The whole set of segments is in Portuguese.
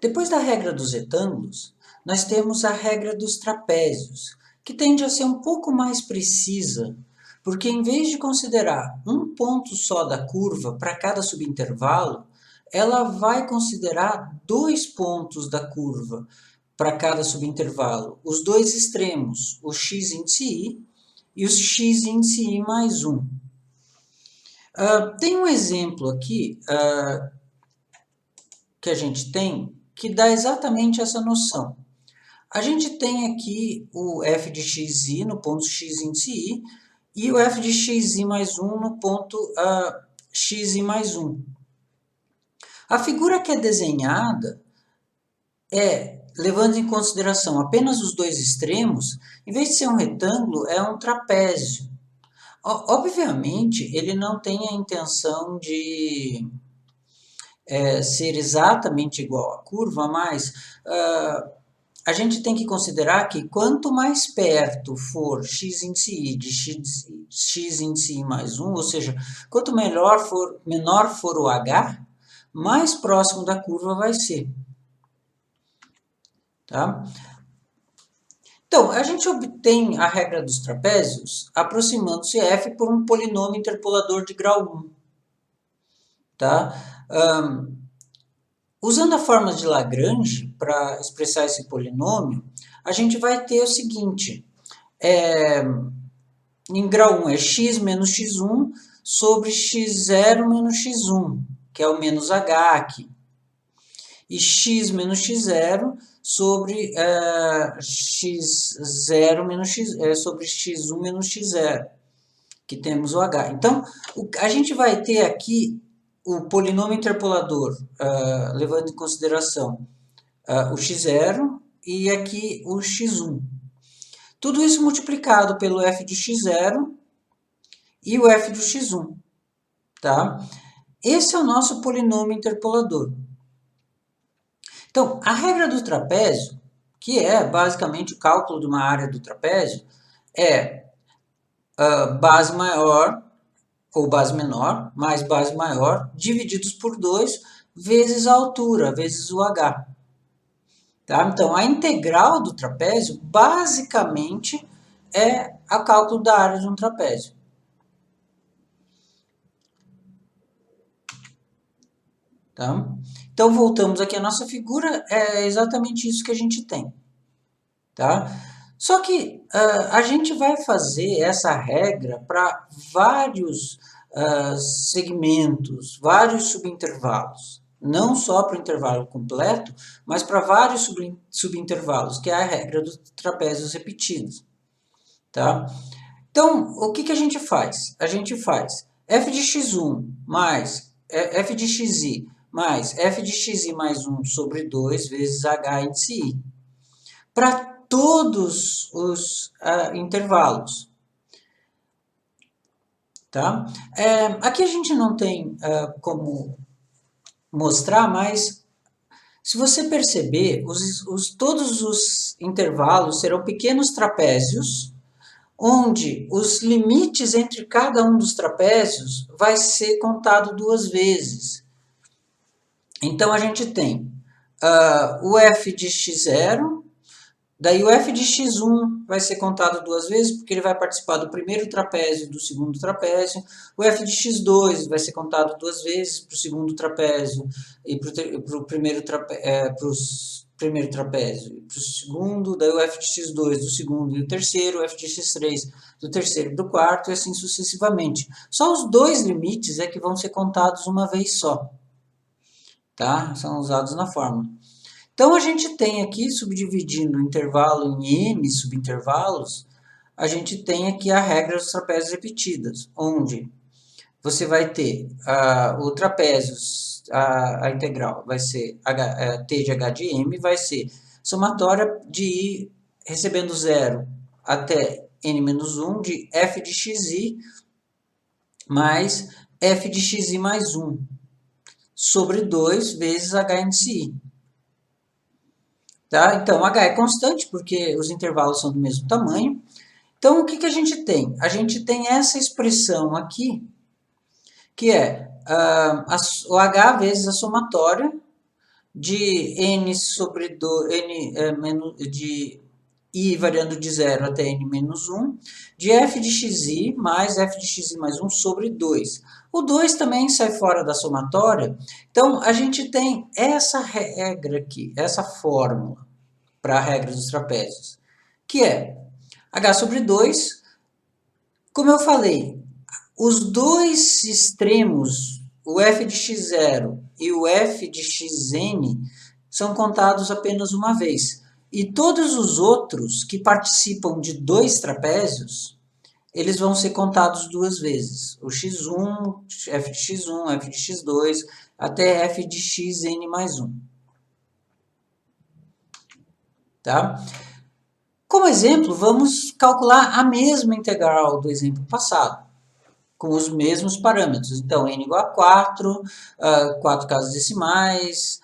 Depois da regra dos retângulos, nós temos a regra dos trapézios, que tende a ser um pouco mais precisa, porque em vez de considerar um ponto só da curva para cada subintervalo, ela vai considerar dois pontos da curva para cada subintervalo, os dois extremos, o x índice i e o x índice i mais 1. Tem um exemplo aqui que a gente tem que dá exatamente essa noção. A gente tem aqui o f de xi no ponto x índice i e o f de xi mais 1 no ponto xi mais 1. A figura que é desenhada levando em consideração apenas os dois extremos, em vez de ser um retângulo, é um trapézio. Obviamente, ele não tem a intenção de ser exatamente igual à curva, mas a gente tem que considerar que quanto mais perto for x índice i de x índice i mais 1, ou seja, quanto menor for o h, mais próximo da curva vai ser. Tá? Então, a gente obtém a regra dos trapézios aproximando-se f por um polinômio interpolador de grau 1. Tá? Usando a fórmula de Lagrange para expressar esse polinômio, a gente vai ter o seguinte, em grau 1 é x menos x1 sobre x0 menos x1, que é o menos h aqui. E x menos x0 sobre x0 menos sobre x1 menos x0, que temos o h. Então, a gente vai ter aqui o polinômio interpolador, levando em consideração o x0 e aqui o x1. Tudo isso multiplicado pelo f de x0 e o f do x1. Tá? Esse é o nosso polinômio interpolador. Então, a regra do trapézio, que é basicamente o cálculo de uma área do trapézio, é base maior ou base menor, mais base maior, divididos por 2, vezes a altura, vezes o h. Tá? Então, a integral do trapézio, basicamente, é o cálculo da área de um trapézio. Tá? Então, voltamos aqui à nossa figura, é exatamente isso que a gente tem. Tá? Só que a gente vai fazer essa regra para vários segmentos, vários subintervalos. Não só para o intervalo completo, mas para vários subintervalos, que é a regra dos trapézios repetidos. Tá? Então, o que a gente faz? A gente faz f de x1 mais f de xi mais f de xi mais 1 sobre 2 vezes h índice i. Para todos os intervalos. Tá? Aqui a gente não tem como mostrar, mas se você perceber, todos os intervalos serão pequenos trapézios, onde os limites entre cada um dos trapézios vai ser contado duas vezes. Então, a gente tem o f de x0, daí o f de x1 vai ser contado duas vezes, porque ele vai participar do primeiro trapézio e do segundo trapézio. O f de x2 vai ser contado duas vezes para o segundo trapézio e para o primeiro trapézio e para o segundo. Daí o f de x2 do segundo e do terceiro, o f de x3 do terceiro e do quarto, e assim sucessivamente. Só os dois limites é que vão ser contados uma vez só. Tá? São usados na fórmula. Então, a gente tem aqui, subdividindo o intervalo em n subintervalos, a gente tem aqui a regra dos trapézios repetidas, onde você vai ter o trapézio, a integral vai ser t de h de m, vai ser somatória de i recebendo zero até n-1 de f de xi mais f de xi mais 1 sobre 2 vezes h índice i. Tá? Então, h é constante, porque os intervalos são do mesmo tamanho. Então, o que a gente tem? A gente tem essa expressão aqui, que é o h vezes a somatória de n sobre 2, de I variando de 0 até n menos 1, de f de xi mais f de xi mais 1 sobre 2. O 2 também sai fora da somatória, então a gente tem essa regra aqui, essa fórmula para a regra dos trapézios, que é h sobre 2, como eu falei, os dois extremos, o f de x0 e o f de xn, são contados apenas uma vez. E todos os outros que participam de dois trapézios, eles vão ser contados duas vezes. O x1, f de x1, f de x2, até f de xn mais 1. Tá? Como exemplo, vamos calcular a mesma integral do exemplo passado, com os mesmos parâmetros. Então, n igual a 4, 4 casas decimais,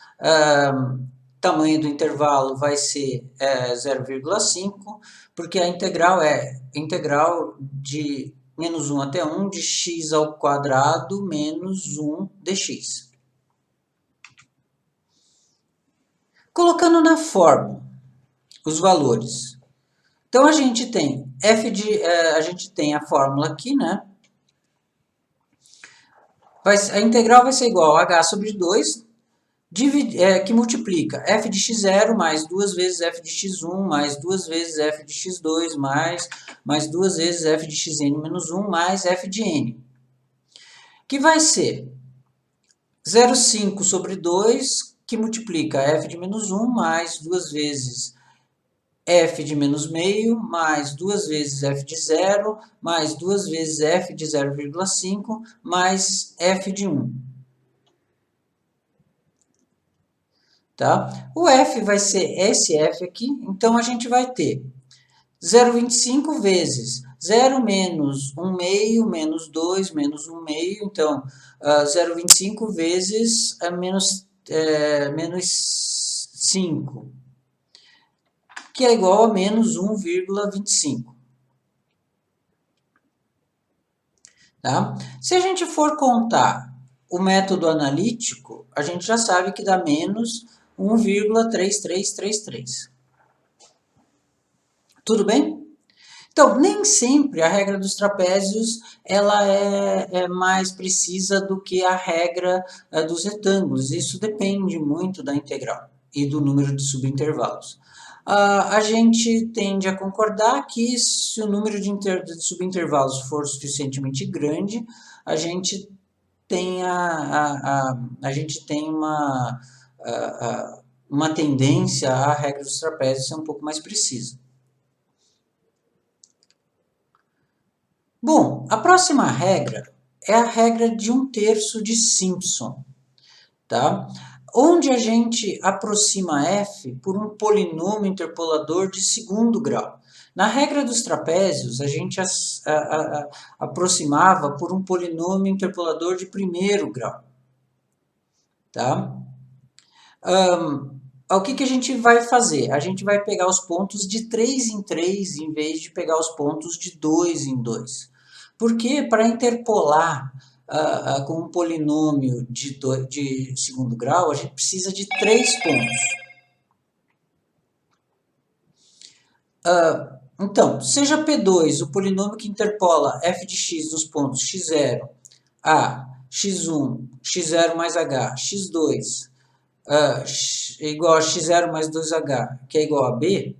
tamanho do intervalo vai ser 0,5, porque a integral é integral de menos 1 até 1 de x ao quadrado menos 1 dx. Colocando na fórmula os valores. Então, a gente tem a gente tem a fórmula aqui, né? A integral vai ser igual a h sobre 2, que multiplica f de x0 mais 2 vezes f de x1 mais 2 vezes f de x2 mais 2 vezes f de xn menos 1 mais f de n. Que vai ser 0,5 sobre 2, que multiplica f de menos 1 mais 2 vezes f de menos meio, mais 2 vezes f de 0, mais 2 vezes f de 0,5, mais f de 1. Tá? O f vai ser esse f aqui, então a gente vai ter 0,25 vezes 0 menos 1 meio, menos 2, menos 1 meio, então 0,25 vezes menos 5, que é igual a menos 1,25. Tá? Se a gente for contar o método analítico, a gente já sabe que dá menos 1,3333. Tudo bem? Então, nem sempre a regra dos trapézios ela é mais precisa do que a regra dos retângulos. Isso depende muito da integral e do número de subintervalos. A gente tende a concordar que se o número de subintervalos for suficientemente grande, a gente tem, a gente tem uma tendência à regra dos trapézios ser um pouco mais precisa. Bom, a próxima regra é a regra de 1/3 de Simpson, tá? Onde a gente aproxima f por um polinômio interpolador de segundo grau. Na regra dos trapézios, a gente aproximava por um polinômio interpolador de primeiro grau. Tá? O que a gente vai fazer? A gente vai pegar os pontos de 3 em 3 em vez de pegar os pontos de 2 em 2. Porque para interpolar com um polinômio de segundo grau, a gente precisa de 3 pontos. Então, seja P2 o polinômio que interpola f de x nos pontos x0, a, x1, x0 mais h, x2, igual a x0 mais 2h, que é igual a b,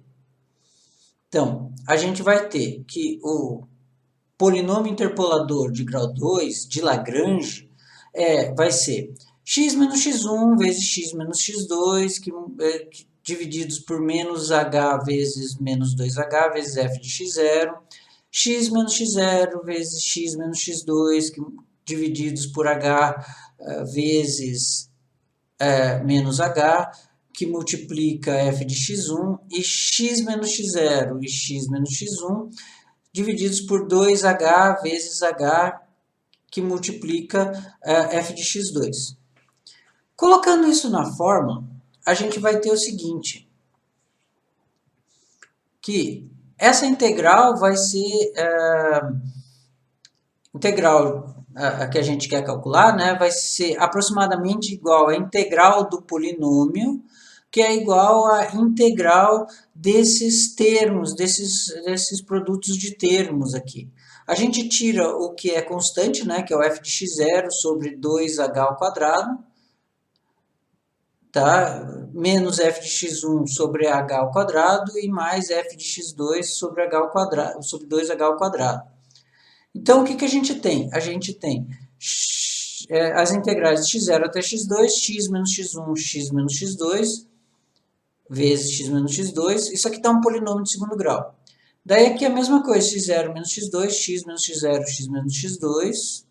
então, a gente vai ter que o polinômio interpolador de grau 2, de Lagrange, vai ser x menos x1 vezes x menos x2, divididos por menos h vezes menos 2h vezes f de x0, x menos x0 vezes x menos x2, divididos por h vezes menos h, que multiplica f de x1, e x menos x0 e x menos x1, divididos por 2h vezes h, que multiplica f de x2. Colocando isso na fórmula, a gente vai ter o seguinte, que essa integral vai ser integral a que a gente quer calcular, né, vai ser aproximadamente igual à integral do polinômio, que é igual à integral desses termos, desses produtos de termos aqui. A gente tira o que é constante, né, que é o f de x0 sobre 2h ao quadrado, tá? Menos f de x1 sobre h ao quadrado e mais f de x2 sobre h ao quadrado, sobre 2h ao quadrado. Então, o que a gente tem? A gente tem as integrais de x0 até x2, x menos x1, x menos x2, vezes x menos x2. Isso aqui está um polinômio de segundo grau. Daí aqui a mesma coisa, x0 menos x2, x menos x0, x menos x2.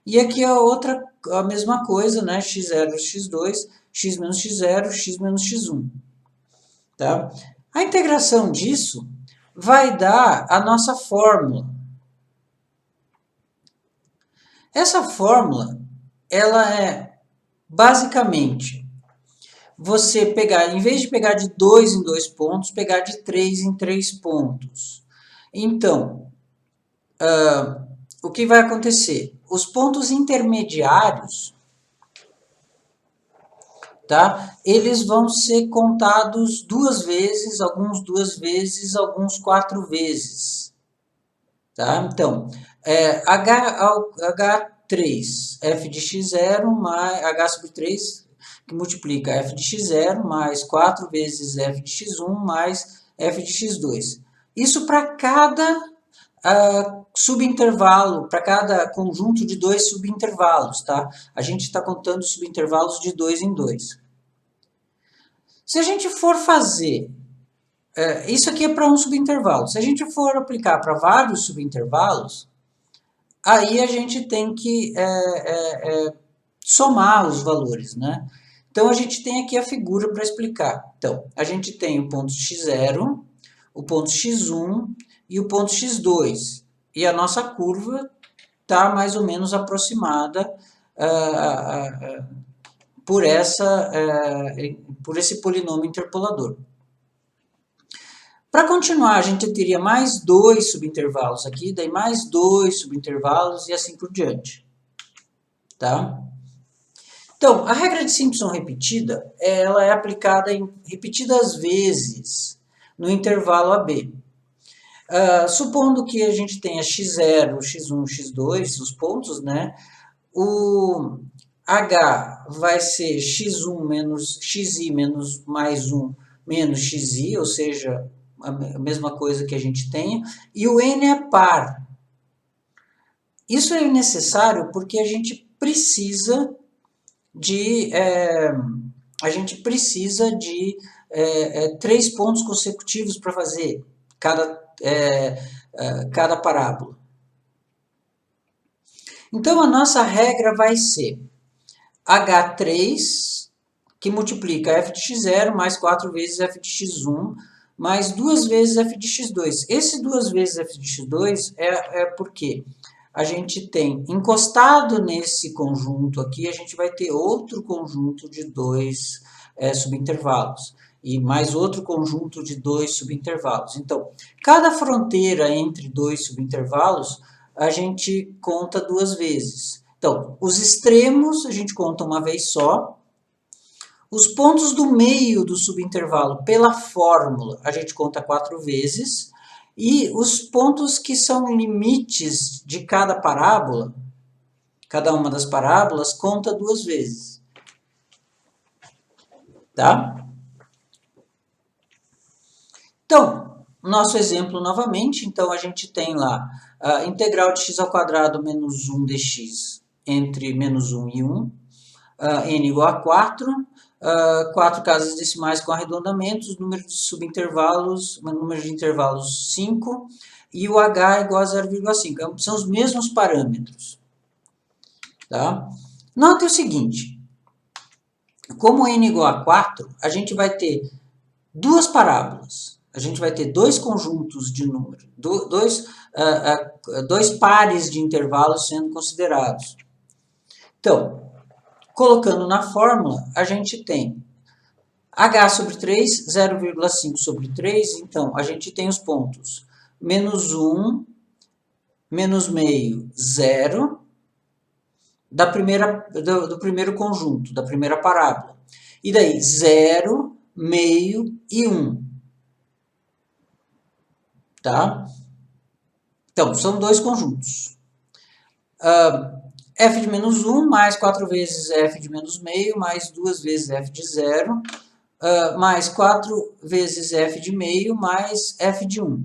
E aqui a mesma coisa, né? x0, x2, x menos x0, x menos x1. Tá? A integração disso vai dar a nossa fórmula. Essa fórmula, ela é basicamente você pegar, em vez de pegar de 2 em 2 pontos, pegar de 3 em 3 pontos. Então, o que vai acontecer? Os pontos intermediários, tá? Eles vão ser contados 2 vezes, alguns 2 vezes, alguns 4 vezes. Tá? Então, H3, f de x0 mais H sobre 3, que multiplica f de x0 mais 4 vezes f de x1 mais f de x2. Isso para cada subintervalo, para cada conjunto de 2 subintervalos, tá? A gente está contando subintervalos de 2 em 2. Se a gente for fazer, isso aqui é para um subintervalo. Se a gente for aplicar para vários subintervalos, aí a gente tem que somar os valores, né? Então, a gente tem aqui a figura para explicar. Então, a gente tem o ponto x0, o ponto x1 e o ponto x2. E a nossa curva está mais ou menos aproximada por esse polinômio interpolador. Para continuar, a gente teria mais 2 subintervalos aqui, daí mais 2 subintervalos e assim por diante. Tá? Então, a regra de Simpson repetida, ela é aplicada repetidas vezes no intervalo AB. Supondo que a gente tenha x0, x1, x2, os pontos, né? O H vai ser x1 menos xi menos mais 1 menos xi, ou seja, a mesma coisa que a gente tem, e o n é par. Isso é necessário porque a gente precisa de 3 pontos consecutivos para fazer cada parábola. Então, a nossa regra vai ser H3, que multiplica f de x0 mais 4 vezes f de x1, mais 2 vezes f de x2. Esse 2 vezes f de x2 é porque a gente tem encostado nesse conjunto aqui, a gente vai ter outro conjunto de 2 subintervalos. E mais outro conjunto de 2 subintervalos. Então, cada fronteira entre 2 subintervalos, a gente conta 2 vezes. Então, os extremos a gente conta uma vez só. Os pontos do meio do subintervalo, pela fórmula, a gente conta 4 vezes. E os pontos que são limites de cada parábola, cada uma das parábolas, conta 2 vezes. Tá? Então, nosso exemplo novamente, então a gente tem lá a integral de x ao quadrado menos 1 dx entre menos 1 e 1, n igual a 4, 4 casas decimais com arredondamentos, número de subintervalos, número de intervalos 5, e o h igual a 0,5. São os mesmos parâmetros. Tá? Note o seguinte, como n igual a 4, a gente vai ter duas parábolas. A gente vai ter 2 conjuntos de número, dois pares de intervalos sendo considerados. Então, colocando na fórmula, a gente tem h sobre 3, 0,5 sobre 3. Então, a gente tem os pontos menos 1, menos meio, 0. do primeiro conjunto, da primeira parábola. E daí, 0, meio e 1. Tá? Então, são dois conjuntos. F de menos 1 mais 4 vezes F de menos meio, mais 2 vezes F de 0, mais 4 vezes F de meio, mais F de 1.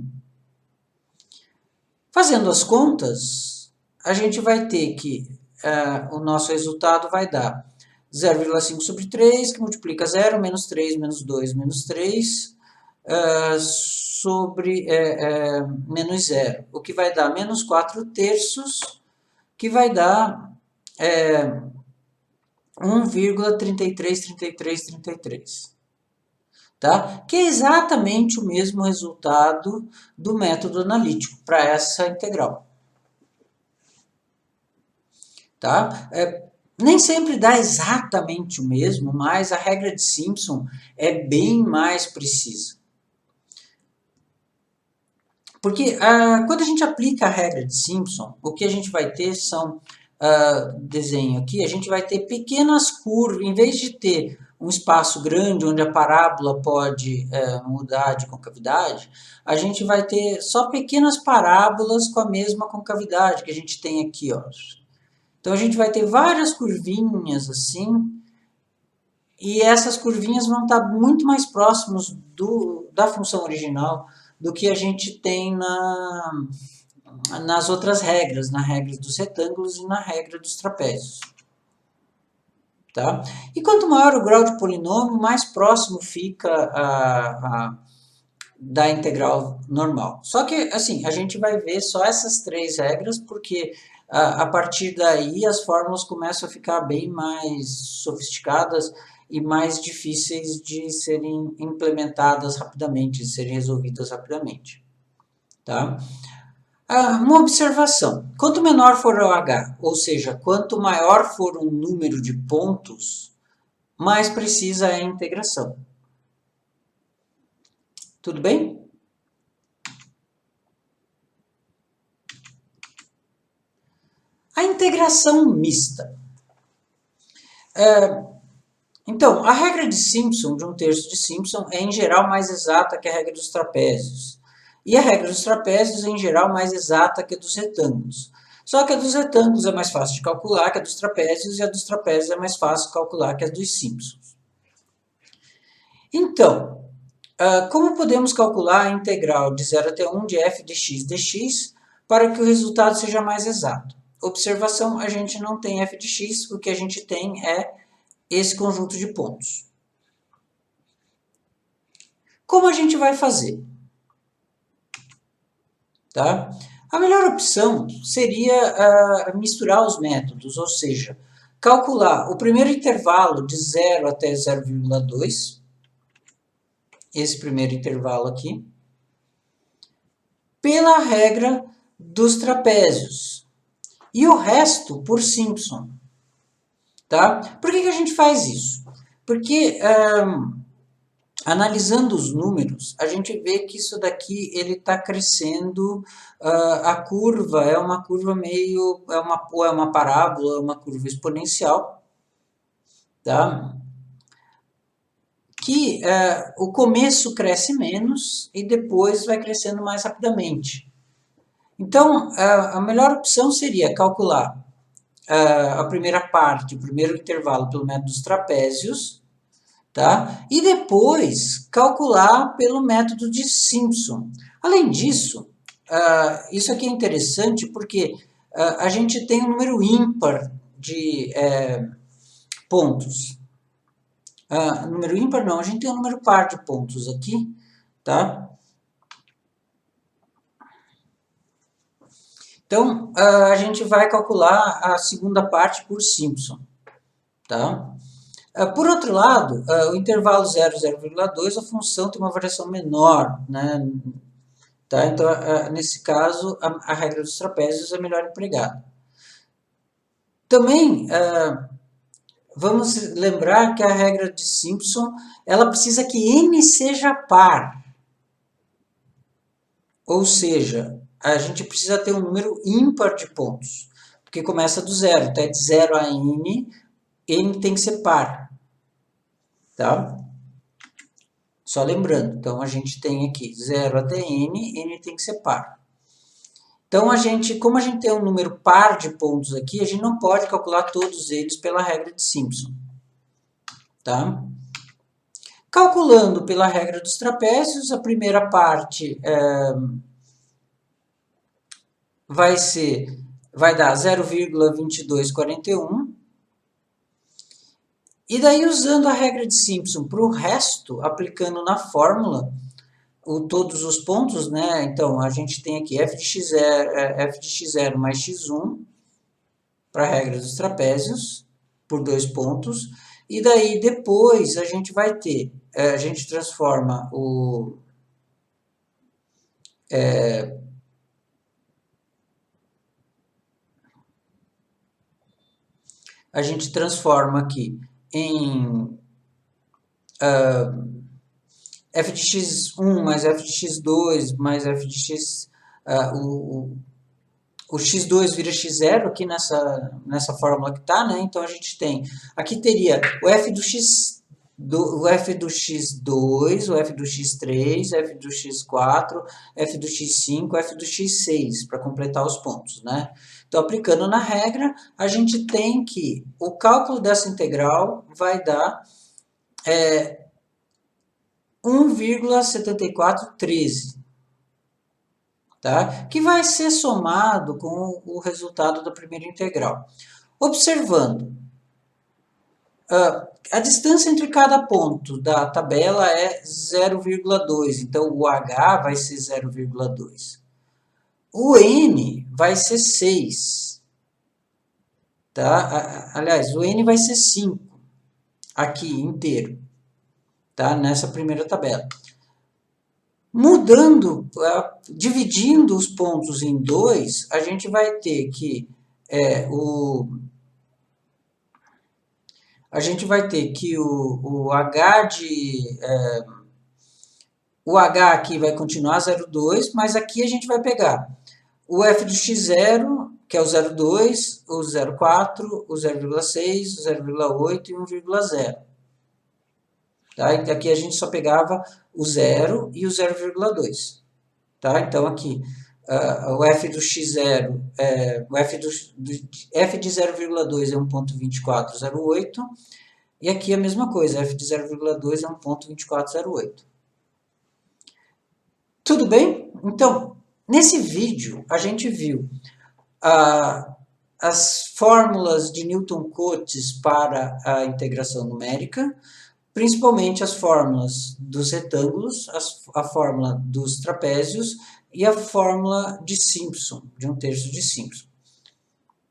Fazendo as contas, a gente vai ter que o nosso resultado vai dar 0,5 sobre 3, que multiplica 0, menos 3, menos 2, menos 3, sobre menos 0, o que vai dar menos 4 terços, que vai dar 1,333333. Tá? Que é exatamente o mesmo resultado do método analítico para essa integral. Tá? Nem sempre dá exatamente o mesmo, mas a regra de Simpson é bem mais precisa. Porque quando a gente aplica a regra de Simpson, o que a gente vai ter são, desenho aqui, a gente vai ter pequenas curvas, em vez de ter um espaço grande onde a parábola pode mudar de concavidade, a gente vai ter só pequenas parábolas com a mesma concavidade que a gente tem aqui, ó. Então a gente vai ter várias curvinhas assim, e essas curvinhas vão estar muito mais próximos da função original do que a gente tem nas outras regras, na regra dos retângulos e na regra dos trapézios. Tá? E quanto maior o grau de polinômio, mais próximo fica da integral normal. Só que, assim, a gente vai ver só essas três regras, porque a partir daí as fórmulas começam a ficar bem mais sofisticadas e mais difíceis de serem implementadas rapidamente, de serem resolvidas rapidamente. Tá? Uma observação: quanto menor for o H, ou seja, quanto maior for o número de pontos, mais precisa é a integração. Tudo bem? A integração mista. Então, a regra de Simpson, de 1/3 de Simpson, é em geral mais exata que a regra dos trapézios. E a regra dos trapézios é em geral mais exata que a dos retângulos. Só que a dos retângulos é mais fácil de calcular que a dos trapézios, e a dos trapézios é mais fácil de calcular que a dos Simpsons. Então, como podemos calcular a integral de 0 até 1 de f de x dx para que o resultado seja mais exato? Observação: a gente não tem f de x, o que a gente tem é esse conjunto de pontos. Como a gente vai fazer? Tá? A melhor opção seria misturar os métodos, ou seja, calcular o primeiro intervalo de 0 até 0,2, esse primeiro intervalo aqui, pela regra dos trapézios, e o resto por Simpson. Tá? Por que a gente faz isso? Porque analisando os números, a gente vê que isso daqui ele está crescendo, a curva é uma curva meio, ou é uma parábola, é uma curva exponencial, tá? Que o começo cresce menos e depois vai crescendo mais rapidamente. Então, a melhor opção seria calcular a primeira parte, o primeiro intervalo pelo método dos trapézios, tá? E depois calcular pelo método de Simpson. Além disso, isso aqui é interessante porque a gente tem um número ímpar de pontos. Número ímpar não, a gente tem um número par de pontos aqui, tá? Então, a gente vai calcular a segunda parte por Simpson, tá? Por outro lado, o intervalo 0, 0,2, a função tem uma variação menor, né? Tá? Então, nesse caso, a regra dos trapézios é melhor empregada. Também, vamos lembrar que a regra de Simpson, ela precisa que n seja par. Ou seja, a gente precisa ter um número ímpar de pontos. porque começa do zero, então é de 0 a n, n tem que ser par, tá? Só lembrando, então a gente tem aqui 0 até n, n tem que ser par. Então, como a gente tem um número par de pontos aqui, a gente não pode calcular todos eles pela regra de Simpson. Tá? Calculando pela regra dos trapézios, a primeira parte vai dar 0,2241. E daí, usando a regra de Simpson para o resto, aplicando na fórmula, todos os pontos, né? Então, a gente tem aqui f de x0 mais x1 para a regra dos trapézios, por 2 pontos. E daí, depois, a gente vai ter, a gente transforma a gente transforma aqui em f de x1 mais f de x2 mais f de x... o x2 vira x0 aqui nessa fórmula que está, né? Então, a gente tem... Aqui teria o f do x2, o f do x3, f do x4, f do x5, f do x6, para completar os pontos, né? Então, aplicando na regra, a gente tem que o cálculo dessa integral vai dar 1,7413. Tá? Que vai ser somado com o resultado da primeira integral. Observando, a distância entre cada ponto da tabela é 0,2, então o h vai ser 0,2. O n vai ser 6. Tá? Aliás, o n vai ser 5, aqui inteiro, tá? Nessa primeira tabela. Mudando, dividindo os pontos em 2, a gente vai ter que o h de... o h aqui vai continuar 0,2, mas aqui a gente vai pegar o f do x0, que é o 0,2, o 0,4, o 0,6, o 0,8 e o 1,0. Tá? E aqui a gente só pegava o 0 e o 0,2. Tá? Então, aqui, o f do x0, o f de 0,2 é 1,2408, e aqui a mesma coisa, f de 0,2 é 1,2408. Tudo bem? Então, nesse vídeo, a gente viu as fórmulas de Newton-Cotes para a integração numérica, principalmente as fórmulas dos retângulos, a fórmula dos trapézios e a fórmula de Simpson, de 1/3 de Simpson.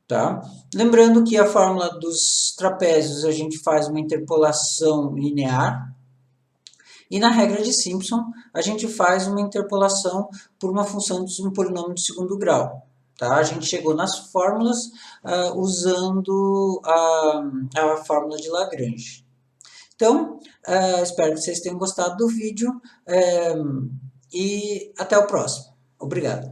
Tá? Lembrando que a fórmula dos trapézios a gente faz uma interpolação linear, e na regra de Simpson a gente faz uma interpolação por uma função de um polinômio de segundo grau. Tá? A gente chegou nas fórmulas usando a fórmula de Lagrange. Então, espero que vocês tenham gostado do vídeo e até o próximo. Obrigado.